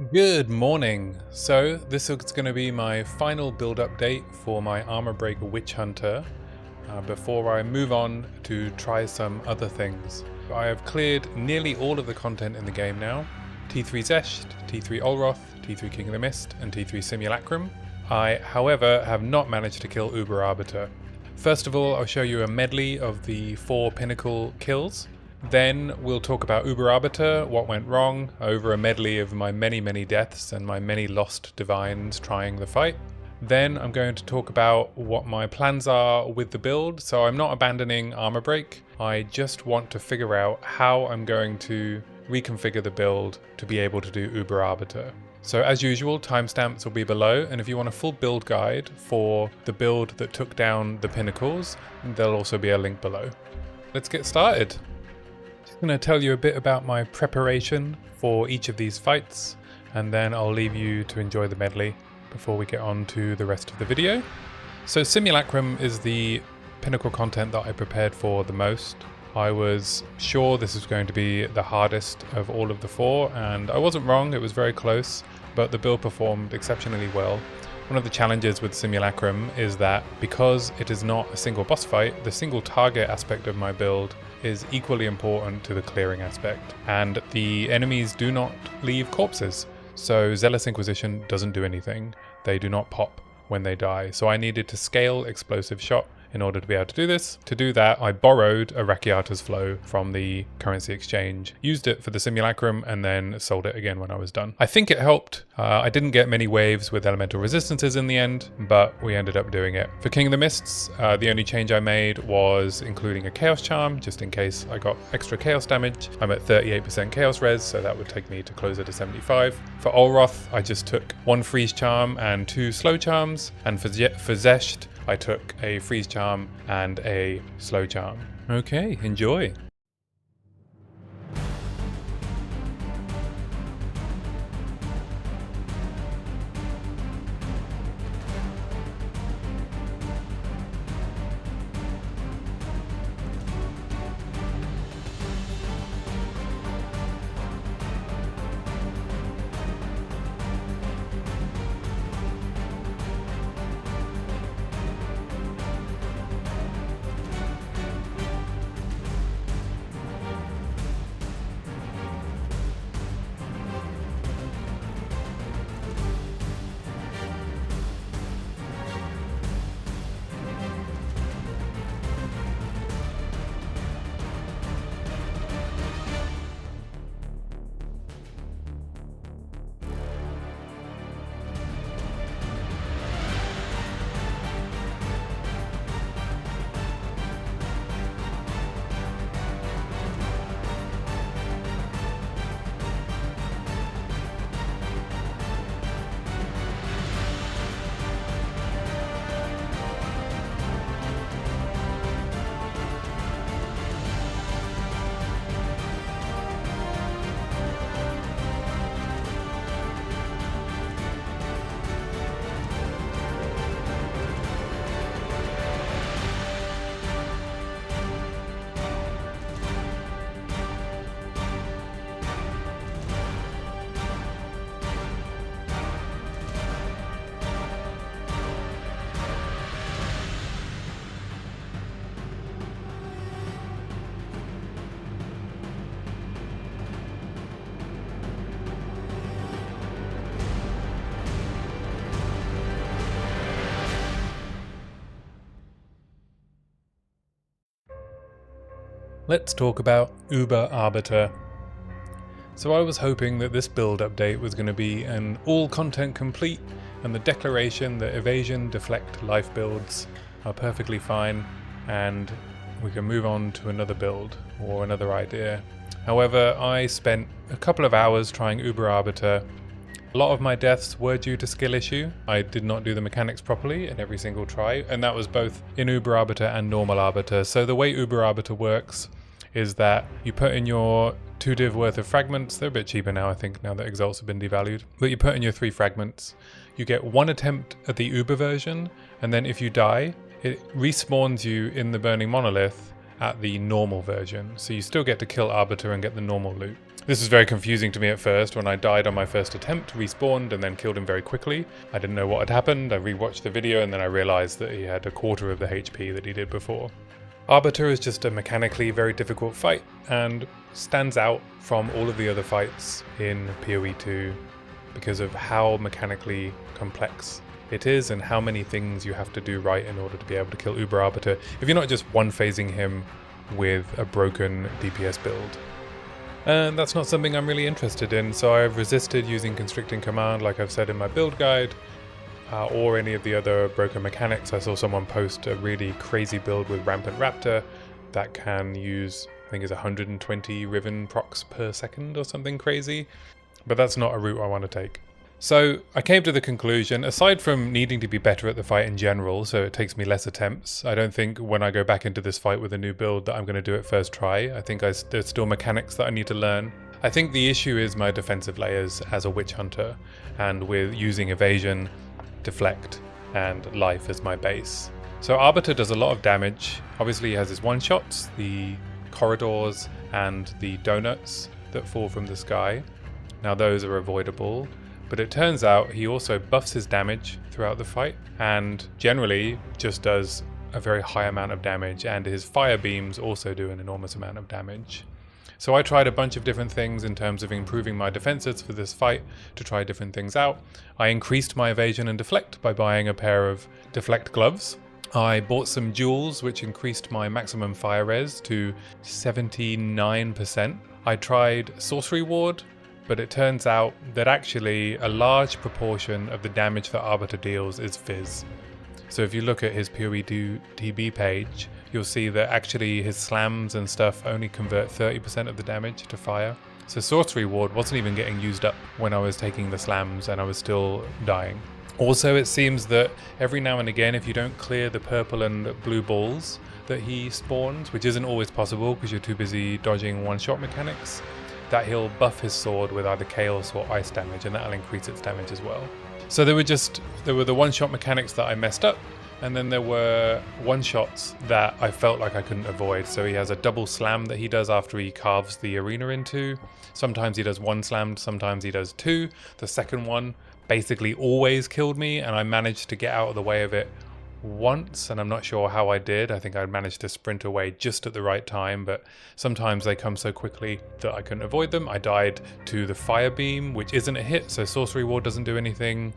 Good morning. So this is going to be my final build update for my Armour Breaker Witch Hunter before I move on to try some other things. I have cleared nearly all of the content in the game now. T3 Zesht, T3 Olroth, T3 King of the Mist and T3 Simulacrum. I, however, have not managed to kill Uber Arbiter. First of all, I'll show you a medley of the 4 Pinnacle kills. Then we'll talk about Uber Arbiter, what went wrong, over a medley of my many deaths and my many lost divines trying the fight. Then I'm going to talk about what my plans are with the build. So I'm not abandoning Armour Break. I just want to figure out how I'm going to reconfigure the build to be able to do Uber Arbiter. So as usual, timestamps will be below, and if you want a full build guide for the build that took down the Pinnacles, there'll also be a link below. Let's get started. I'm going to tell you a bit about my preparation for each of these fights, and then I'll leave you to enjoy the medley before we get on to the rest of the video. So Simulacrum is the Pinnacle content that I prepared for the most. I was sure this was going to be the hardest of all of the 4, and I wasn't wrong, it was very close, but the build performed exceptionally well. One of the challenges with Simulacrum is that because it is not a single boss fight, the single target aspect of my build is equally important to the clearing aspect, and the enemies do not leave corpses. So Zealous Inquisition doesn't do anything. They do not pop when they die. So I needed to scale Explosive Shot in order to be able to do this. To do that, I borrowed a Rakiata's Flow from the currency exchange, used it for the Simulacrum, and then sold it again when I was done. I think it helped. I didn't get many waves with elemental resistances in the end, but we ended up doing it. For King of the Mists, the only change I made was including a Chaos Charm, just in case I got extra Chaos damage. I'm at 38% Chaos Res, so that would take me to closer to 75. For Olroth, I just took 1 Freeze Charm and 2 Slow Charms, and for Zesht, I took a Freeze Charm and a Slow Charm. Okay, enjoy. Let's talk about Uber Arbiter. So I was hoping that this build update was going to be an all content complete, and the declaration that evasion, deflect, life builds are perfectly fine, and we can move on to another build or another idea. However, I spent a couple of hours trying Uber Arbiter. A lot of my deaths were due to skill issue. I did not do the mechanics properly in every single try, and that was both in Uber Arbiter and normal Arbiter. So the way Uber Arbiter works is that you put in your 2 div worth of fragments. They're a bit cheaper now, I think, now that Exalts have been devalued. But you put in your 3 fragments. You get 1 attempt at the Uber version, and then if you die, it respawns you in the Burning Monolith at the normal version. So you still get to kill Arbiter and get the normal loot. This was very confusing to me at first. When I died on my first attempt, respawned and then killed him very quickly. I didn't know what had happened. I rewatched the video and then I realized that he had a quarter of the HP that he did before. Arbiter is just a mechanically very difficult fight and stands out from all of the other fights in PoE 2 because of how mechanically complex it is and how many things you have to do right in order to be able to kill Uber Arbiter if you're not just one-phasing him with a broken DPS build. And that's not something I'm really interested in, so I've resisted using Constricting Command like I've said in my build guide, or any of the other broken mechanics. I saw someone post a really crazy build with Rampant Raptor that can use, I think it's 120 Riven procs per second or something crazy, but that's not a route I want to take. So I came to the conclusion, aside from needing to be better at the fight in general, so it takes me less attempts, I don't think when I go back into this fight with a new build that I'm going to do it first try. I think there's still mechanics that I need to learn. I think the issue is my defensive layers as a Witch Hunter, and with using evasion, deflect, and life as my base. So Arbiter does a lot of damage. Obviously he has his one-shots, the corridors, and the donuts that fall from the sky. Now those are avoidable. But it turns out he also buffs his damage throughout the fight and generally just does a very high amount of damage, and his fire beams also do an enormous amount of damage. So I tried a bunch of different things in terms of improving my defenses for this fight to try different things out. I increased my evasion and deflect by buying a pair of deflect gloves. I bought some jewels which increased my maximum fire res to 79%. I tried sorcery ward, but it turns out that actually a large proportion of the damage that Arbiter deals is fizz. So if you look at his PoE TB page, you'll see that actually his slams and stuff only convert 30% of the damage to fire. So sorcery ward wasn't even getting used up when I was taking the slams and I was still dying. Also, it seems that every now and again, if you don't clear the purple and blue balls that he spawns, which isn't always possible because you're too busy dodging one-shot mechanics, that he'll buff his sword with either chaos or ice damage, and that'll increase its damage as well. So there were the one-shot mechanics that I messed up, and then there were one-shots that I felt like I couldn't avoid. So he has a double slam that he does after he carves the arena in two. Sometimes he does one slam, sometimes he does two. The second one basically always killed me, and I managed to get out of the way of it once, and I'm not sure how I did. I think I managed to sprint away just at the right time, but sometimes they come so quickly that I couldn't avoid them. I died to the fire beam, which isn't a hit, so sorcery ward doesn't do anything,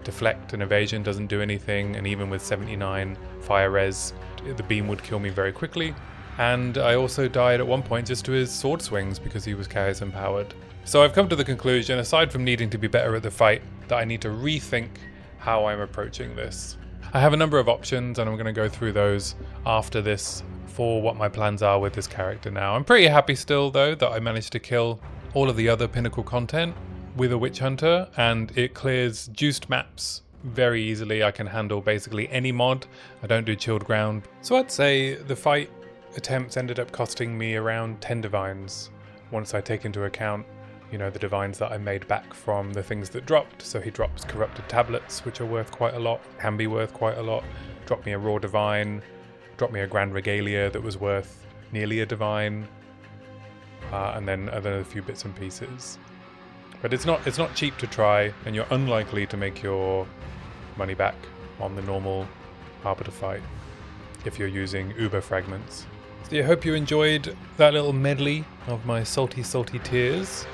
deflect and evasion doesn't do anything, and even with 79 fire res, the beam would kill me very quickly. And I also died at one point just to his sword swings because he was chaos empowered. So I've come to the conclusion, aside from needing to be better at the fight, that I need to rethink how I'm approaching this. I have a number of options and I'm going to go through those after this for what my plans are with this character now. I'm pretty happy still though that I managed to kill all of the other Pinnacle content with a Witch Hunter, and it clears juiced maps very easily. I can handle basically any mod. I don't do chilled ground. So I'd say the fight attempts ended up costing me around 10 divines once I take into account, you know, the divines that I made back from the things that dropped. So he drops corrupted tablets, which are worth quite a lot, can be worth quite a lot. Dropped me a raw divine, dropped me a grand regalia that was worth nearly a divine, and then a few bits and pieces. But it's not cheap to try, and you're unlikely to make your money back on the normal Arbiter fight if you're using Uber fragments. So I hope you enjoyed that little medley of my salty tears.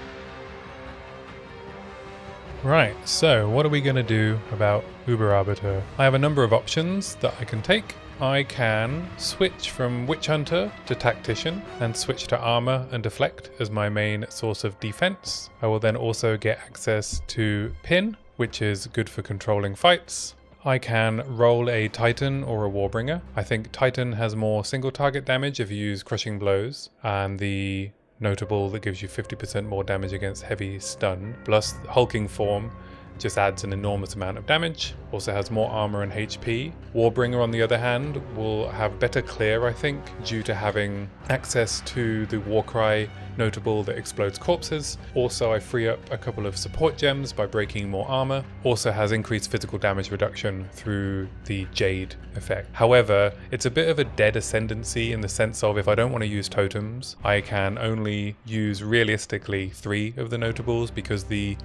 Right, so what are we going to do about Uber Arbiter? I have a number of options that I can take. I can switch from Witch Hunter to Tactician and switch to Armour and Deflect as my main source of defense. I will then also get access to Pin, which is good for controlling fights. I can roll a Titan or a Warbringer. I think Titan has more single target damage if you use Crushing Blows, and the notable that gives you 50% more damage against heavy stun, plus Hulking Form just adds an enormous amount of damage. Also has more armor and HP. Warbringer, on the other hand, will have better clear, I think, due to having access to the Warcry notable that explodes corpses. Also, I free up a couple of support gems by breaking more armor. Also has increased physical damage reduction through the Jade effect. However, it's a bit of a dead ascendancy in the sense of if I don't want to use totems, I can only use realistically 3 of the notables because the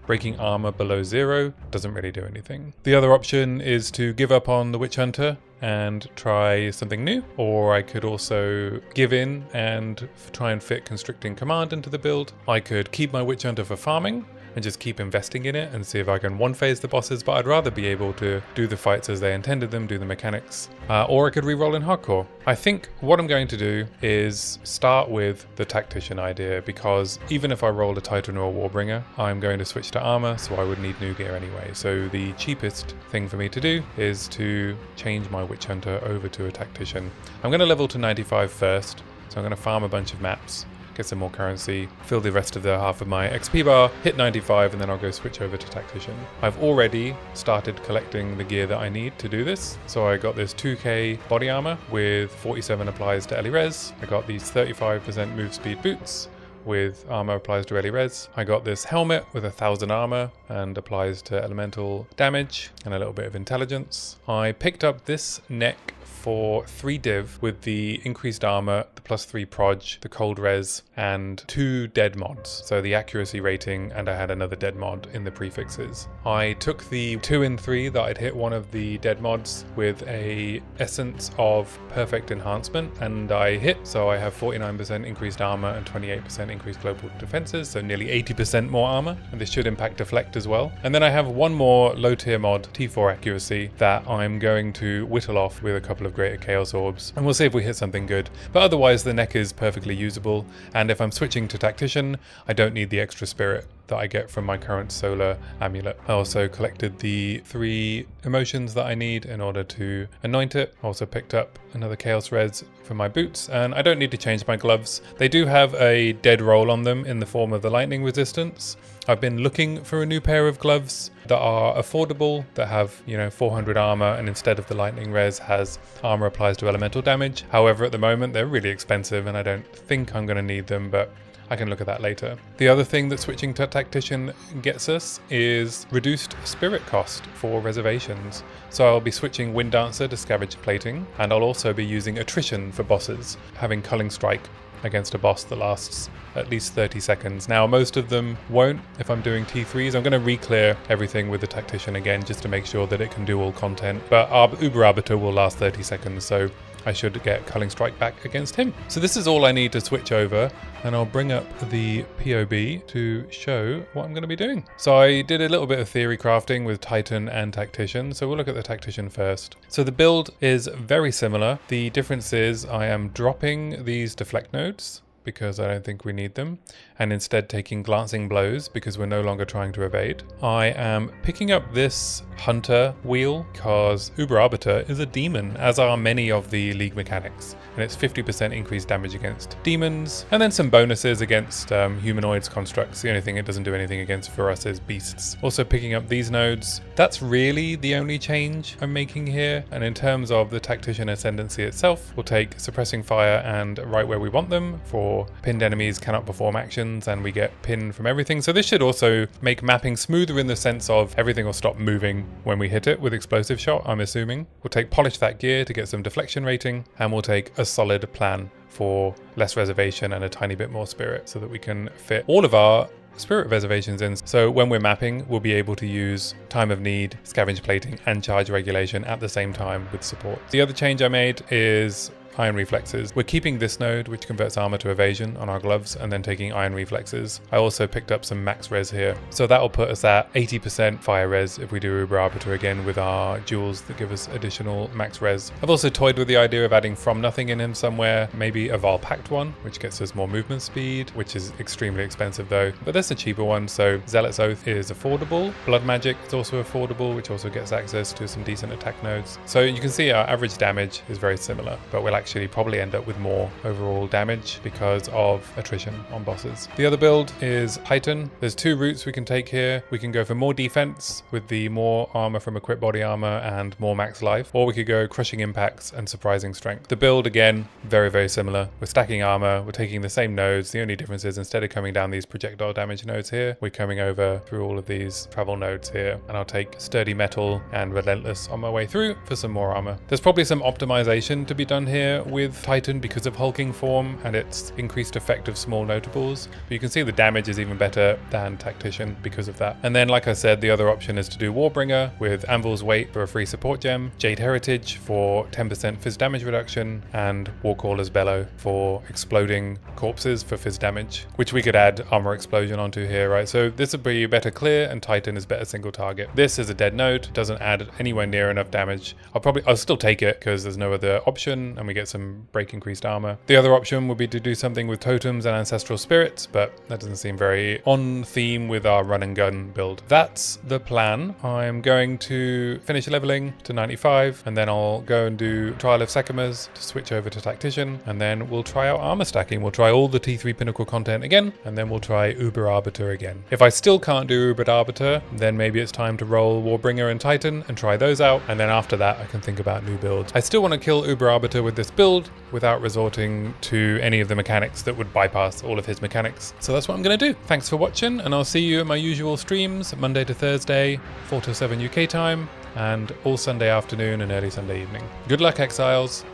breaking armor below 0 doesn't really do anything. The other option is to give up on the Witch Hunter and try something new, or I could also give in and try and fit Constricting Command into the build. I could keep my Witch Hunter for farming and just keep investing in it and see if I can one-phase the bosses, but I'd rather be able to do the fights as they intended them, do the mechanics. Or I could re-roll in Hardcore. I think what I'm going to do is start with the Tactician idea, because even if I rolled a Titan or a Warbringer, I'm going to switch to armor, so I would need new gear anyway. So the cheapest thing for me to do is to change my Witch Hunter over to a Tactician. I'm going to level to 95 first, so I'm going to farm a bunch of maps, get some more currency, fill the rest of the half of my XP bar, hit 95, and then I'll go switch over to Tactician. I've already started collecting the gear that I need to do this. So I got this 2k body armor with 47 applies to Ellie Res. I got these 35% move speed boots with armor applies to Ellie Res. I got this helmet with 1000 armor and applies to elemental damage and a little bit of intelligence. I picked up this neck for 3 div with the increased armor, the +3 proj, the cold res, and 2 dead mods. So the accuracy rating, and I had another dead mod in the prefixes. I took the 2 and 3 that I'd hit one of the dead mods with a essence of perfect enhancement, and I hit, so I have 49% increased armor and 28% increased global defenses, so nearly 80% more armor, and this should impact deflect as well. And then I have one more low tier mod, T4 accuracy, that I'm going to whittle off with a couple of greater chaos orbs, and we'll see if we hit something good. But otherwise the neck is perfectly usable, and if I'm switching to Tactician, I don't need the extra spirit that I get from my current solar amulet. I also collected the 3 emotions that I need in order to anoint it. I also picked up another chaos res for my boots, and I don't need to change my gloves. They do have a dead roll on them in the form of the lightning resistance. I've been looking for a new pair of gloves that are affordable, that have, 400 armor, and instead of the lightning res has armor applies to elemental damage. However, at the moment they're really expensive and I don't think I'm going to need them, but I can look at that later. The other thing that switching to Tactician gets us is reduced spirit cost for reservations. So I'll be switching Wind Dancer to Scavenge Plating, and I'll also be using Attrition for bosses, having Culling Strike against a boss that lasts at least 30 seconds. Now, most of them won't if I'm doing T3s. I'm going to re-clear everything with the Tactician again just to make sure that it can do all content, but Uber Arbiter will last 30 seconds, so I should get Culling Strike back against him. So this is all I need to switch over, and I'll bring up the POB to show what I'm going to be doing. So I did a little bit of theory crafting with Titan and Tactician, so we'll look at the Tactician first. So the build is very similar. The difference is I am dropping these deflect nodes because I don't think we need them, and instead taking glancing blows because we're no longer trying to evade. I am picking up this hunter wheel because Uber Arbiter is a demon, as are many of the league mechanics, and it's 50% increased damage against demons, and then some bonuses against humanoids constructs. The only thing it doesn't do anything against for us is beasts. Also picking up these nodes. That's really the only change I'm making here, and in terms of the Tactician ascendancy itself, we'll take Suppressing Fire and right where we want them for pinned enemies cannot perform actions, and we get pinned from everything. So this should also make mapping smoother in the sense of everything will stop moving when we hit it with Explosive Shot, I'm assuming. We'll take Polish That Gear to get some deflection rating, and we'll take a solid plan for less reservation and a tiny bit more spirit so that we can fit all of our spirit reservations in. So when we're mapping, we'll be able to use Time of Need, Scavenge Plating, and Charge Regulation at the same time with support. The other change I made is Iron Reflexes. We're keeping this node, which converts armor to evasion, on our gloves, and then taking Iron Reflexes. I also picked up some max res here. So that will put us at 80% fire res if we do Uber Arbiter again with our jewels that give us additional max res. I've also toyed with the idea of adding From Nothing in him somewhere, maybe a Val Pact one, which gets us more movement speed, which is extremely expensive though. But there's a cheaper one, so Zealot's Oath is affordable. Blood Magic is also affordable, which also gets access to some decent attack nodes. So you can see our average damage is very similar, but we'll actually actually probably end up with more overall damage because of attrition on bosses. The other build is Titan. There's 2 routes we can take here. We can go for more defense with the more armor from equipped body armor and more max life, or we could go crushing impacts and surprising strength. The build, again, very, very similar. We're stacking armor, we're taking the same nodes. The only difference is instead of coming down these projectile damage nodes here, we're coming over through all of these travel nodes here, and I'll take sturdy metal and relentless on my way through for some more armor. There's probably some optimization to be done here with Titan because of hulking form and its increased effect of small notables, but you can see the damage is even better than Tactician because of that. And then, like I said, the other option is to do Warbringer with Anvil's Weight for a free support gem, Jade Heritage for 10% fizz damage reduction, and Warcaller's Bellow for exploding corpses for fizz damage, which we could add Armor Explosion onto here, right? So this would be better clear, and Titan is better single target. This is a dead node, doesn't add anywhere near enough damage. I'll still take it because there's no other option, and we get some break increased armor. The other option would be to do something with totems and ancestral spirits, but that doesn't seem very on theme with our run and gun build. That's the plan. I'm going to finish leveling to 95, and then I'll go and do Trial of Sekimas to switch over to Tactician, and then we'll try out armor stacking. We'll try all the T3 Pinnacle content again, and then we'll try Uber Arbiter again. If I still can't do Uber Arbiter, then maybe it's time to roll Warbringer and Titan and try those out, and then after that I can think about new builds. I still want to kill Uber Arbiter with this build without resorting to any of the mechanics that would bypass all of his mechanics. So that's what I'm going to do. Thanks for watching, and I'll see you at my usual streams Monday to Thursday, 4 to 7 UK time, and all Sunday afternoon and early Sunday evening. Good luck, Exiles!